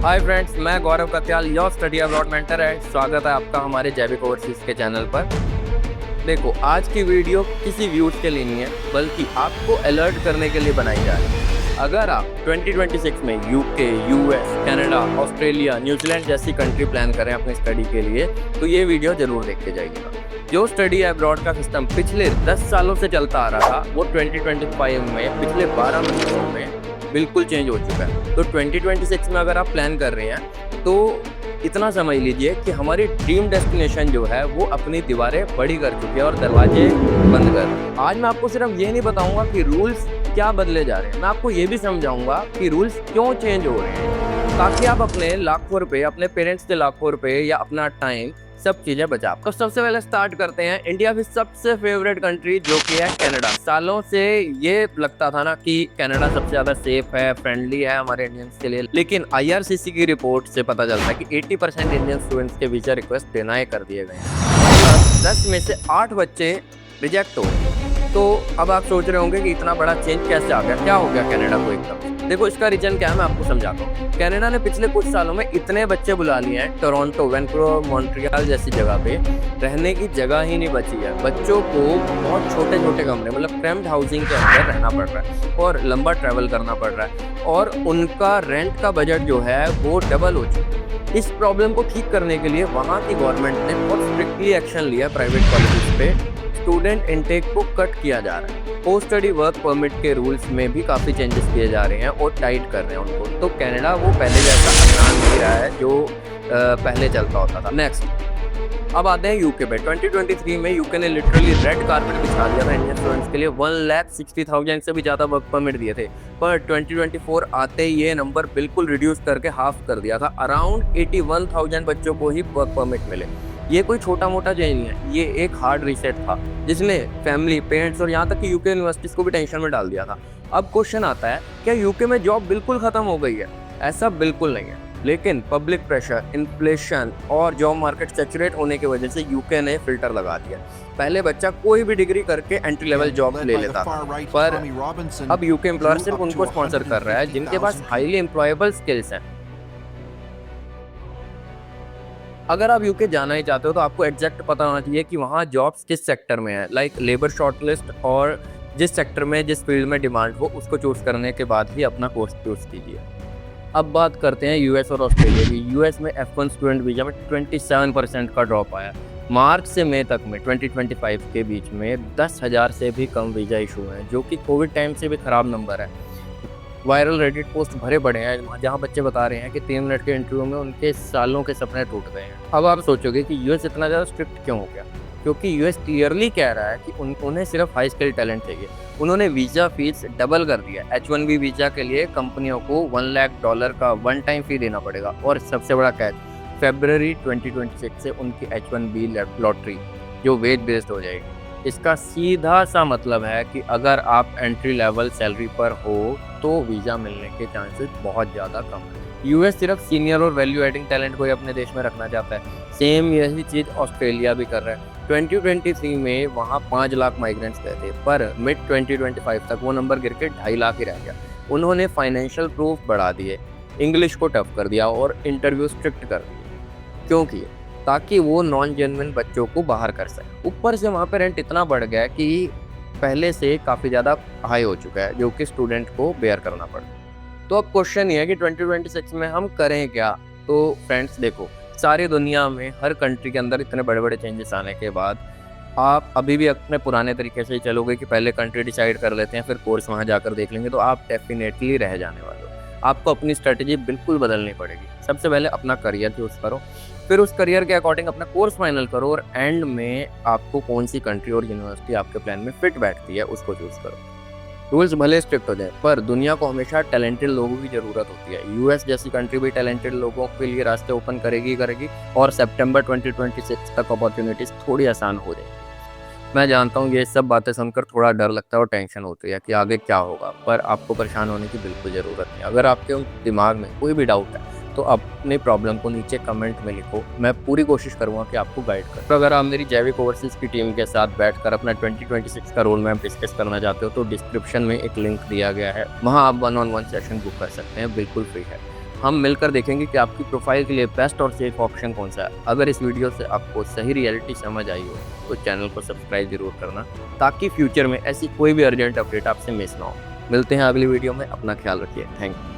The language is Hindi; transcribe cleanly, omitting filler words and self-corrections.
हाय फ्रेंड्स, मैं Gaurav Katyal your study abroad mentor है। स्वागत है आपका हमारे जैविक ओवरसीज के चैनल पर। देखो, आज की वीडियो किसी व्यूज के लिए नहीं है, बल्कि आपको अलर्ट करने के लिए बनाई जा रही है। अगर आप 2026 में UK, US, Canada, Australia, New Zealand जैसी कंट्री प्लान करें अपनी स्टडी के लिए, तो ये वीडियो जरूर देख के जाइएगा। जो स्टडी अब्रॉड का सिस्टम पिछले 10 सालों से चलता आ रहा था, वो 2025 में पिछले 12 महीनों में बिल्कुल चेंज हो चुका है। तो 2026 में अगर आप प्लान कर रहे हैं तो इतना समझ लीजिए कि हमारी ड्रीम डेस्टिनेशन जो है वो अपनी दीवारें बड़ी कर चुकी है और दरवाजे बंद कर। आज मैं आपको सिर्फ ये नहीं बताऊंगा कि रूल्स क्या बदले जा रहे हैं, मैं आपको ये भी समझाऊंगा कि रूल्स क्यों चेंज हो रहे हैं, ताकि आप अपने लाखों रुपए, अपने पेरेंट्स के लाखों रुपए या अपना टाइम, सब चीजें बचा। तो सबसे पहले स्टार्ट करते हैं इंडिया की सबसे फेवरेट कंट्री जो कि है कनाडा। सालों से ये लगता था ना कि कनाडा सबसे ज्यादा सेफ है, फ्रेंडली है हमारे इंडियंस के लिए, लेकिन IRCC की रिपोर्ट से पता चलता है कि 80% इंडियन स्टूडेंट्स के वीजा रिक्वेस्ट डिनाई कर दिए गए हैं। 10 में से 8 बच्चे रिजेक्ट हो गए। तो अब आप सोच रहे होंगे कि इतना बड़ा चेंज कैसे आ गया, क्या हो गया कनाडा को एकदम। देखो, इसका रीजन क्या है मैं आपको समझाता हूँ। कनाडा ने पिछले कुछ सालों में इतने बच्चे बुला लिए हैं, टोरंटो, वैंकूवर, मॉन्ट्रियल जैसी जगह पे रहने की जगह ही नहीं बची है। बच्चों को बहुत छोटे छोटे कमरे, मतलब क्रैम्प्ड हाउसिंग के अंदर रहना पड़ रहा है और लंबा ट्रैवल करना पड़ रहा है, और उनका रेंट का बजट जो है वो डबल हो चुका है। इस प्रॉब्लम को ठीक करने के लिए वहाँ की गवर्नमेंट ने बहुत स्ट्रिक्टली एक्शन लिया। प्राइवेट कॉलेजेस पे स्टूडेंट इनटेक को कट किया जा रहा है। पोस्ट स्टडी वर्क परमिट के रूल्स में भी काफ़ी चेंजेस किए जा रहे हैं और टाइट कर रहे हैं उनको। तो कनाडा वो पहले जैसा आसान नहीं रहा है जो पहले चलता होता था। नेक्स्ट, अब आते हैं यूके पे। 2023 में यूके ने लिटरली रेड कारपेट बिछा दिया था इंडियन स्टूडेंट्स के लिए। 1,60,000 से भी ज़्यादा वर्क परमिट दिए थे, पर 2024 आते ही ये नंबर बिल्कुल रिड्यूस करके हाफ कर दिया था। अराउंड 81,000 बच्चों को ही वर्क परमिट मिले। ये कोई छोटा मोटा चेंज नहीं है, ये एक हार्ड रीसेट था जिसने फैमिली, पेरेंट्स और यहाँ तक कि यूके यूनिवर्सिटीज को भी टेंशन में डाल दिया था। अब क्वेश्चन आता है, क्या यूके में जॉब बिल्कुल खत्म हो गई है? ऐसा बिल्कुल नहीं है, लेकिन पब्लिक प्रेशर, इन्फ्लेशन और जॉब मार्केट सैचुरेट होने की वजह से यूके ने फिल्टर लगा दिया। पहले बच्चा कोई भी डिग्री करके एंट्री लेवल जॉब ले लेता था, पर अब यूके एम्प्लॉयर सिर्फ उनको स्पॉन्सर कर रहा है जिनके पास हाईली एम्प्लॉयबल स्किल्स हैं। अगर आप यूके जाना ही चाहते हो तो आपको एग्जैक्ट पता होना चाहिए कि वहाँ जॉब्स किस सेक्टर में है, लाइक लेबर शॉर्टलिस्ट, और जिस सेक्टर में, जिस फील्ड में डिमांड हो उसको चूज करने के बाद ही अपना कोर्स चूज कीजिए। अब बात करते हैं यूएस और ऑस्ट्रेलिया की। यूएस में F1 स्टूडेंट वीजा में 27% का ड्रॉप आया। मार्च से मई तक में 2025 के बीच में 10,000 से भी कम वीजा इशू हैं, जो कि कोविड टाइम से भी खराब नंबर है। वायरल रेडिट पोस्ट भरे पड़े हैं जहां बच्चे बता रहे हैं कि 3 मिनट के इंटरव्यू में उनके सालों के सपने टूट गए हैं। अब आप सोचोगे कि यूएस इतना ज़्यादा स्ट्रिक्ट क्यों हो गया? क्योंकि यूएस क्लियरली कह रहा है कि उन्हें सिर्फ हाई स्किल टैलेंट चाहिए। उन्होंने वीज़ा फीस डबल कर दिया। H1B वीज़ा के लिए कंपनियों को $1 लाख का वन टाइम फी देना पड़ेगा। और सबसे बड़ा कैच, फरवरी 2026 से उनकी H1B लॉटरी जो वेज बेस्ड हो जाएगी। इसका सीधा सा मतलब है कि अगर आप एंट्री लेवल सैलरी पर हो तो वीज़ा मिलने के चांसेस बहुत ज़्यादा कम है। यूएस सिर्फ सीनियर और वैल्यू एडिंग टैलेंट को ही अपने देश में रखना चाहता है। सेम यही चीज़ ऑस्ट्रेलिया भी कर रहा है। 2023 में वहाँ 5 लाख माइग्रेंट्स गए थे, पर मिड 2025 तक वो नंबर गिर के 2.5 लाख ही रह गया। उन्होंने फाइनेंशियल प्रूफ बढ़ा दिए, इंग्लिश को टफ कर दिया और इंटरव्यू स्ट्रिक्ट कर दिए। क्यों किए? ताकि वो नॉन जेन्युइन बच्चों को बाहर कर सके। ऊपर से वहाँ पे रेंट इतना बढ़ गया कि पहले से काफ़ी ज़्यादा हाई हो चुका है, जो कि स्टूडेंट को बेयर करना पड़ता है। तो अब क्वेश्चन ये है कि 2026 में हम करें क्या? तो फ्रेंड्स देखो, सारी दुनिया में हर कंट्री के अंदर इतने बड़े बड़े चेंजेस आने के बाद आप अभी भी अपने पुराने तरीके से ही चलोगे कि पहले कंट्री डिसाइड कर लेते हैं फिर कोर्स वहाँ जाकर देख लेंगे, तो आप डेफिनेटली रह जाने वाले हो। आपको अपनी स्ट्रेटजी बिल्कुल बदलनी पड़ेगी। सबसे पहले अपना करियर चूज़ करो, फिर उस करियर के अकॉर्डिंग अपना कोर्स फाइनल करो, और एंड में आपको कौन सी कंट्री और यूनिवर्सिटी आपके प्लान में फिट बैठती है उसको चूज़ करो। रूल्स भले स्ट्रिक्ट हो जाए, पर दुनिया को हमेशा टैलेंटेड लोगों की ज़रूरत होती है। यूएस जैसी कंट्री भी टैलेंटेड लोगों के लिए रास्ते ओपन करेगी, और सितंबर 2026 तक अपॉर्चुनिटीज़ थोड़ी आसान हो जाएगी। मैं जानता हूँ ये सब बातें सुनकर थोड़ा डर लगता है और टेंशन होती है कि आगे क्या होगा, पर आपको परेशान होने की बिल्कुल ज़रूरत नहीं। अगर आपके दिमाग में कोई भी डाउट है तो अपनी प्रॉब्लम को नीचे कमेंट में लिखो, मैं पूरी कोशिश करूँगा कि आपको गाइड करूँ। तो अगर आप मेरी जैविक ओवरसीज की टीम के साथ बैठकर अपना 2026 का रोड मैप डिस्कस करना चाहते हो तो डिस्क्रिप्शन में एक लिंक दिया गया है, वहाँ आप 1-on-1 सेशन बुक कर सकते हैं, बिल्कुल फ्री है। हम मिलकर देखेंगे कि आपकी प्रोफाइल के लिए बेस्ट और सेफ ऑप्शन कौन सा है। अगर इस वीडियो से आपको सही रियलिटी समझ आई हो तो चैनल को सब्सक्राइब जरूर करना, ताकि फ्यूचर में ऐसी कोई भी अर्जेंट अपडेट आपसे मिस ना हो। मिलते हैं अगली वीडियो में, अपना ख्याल रखिए। Thank you.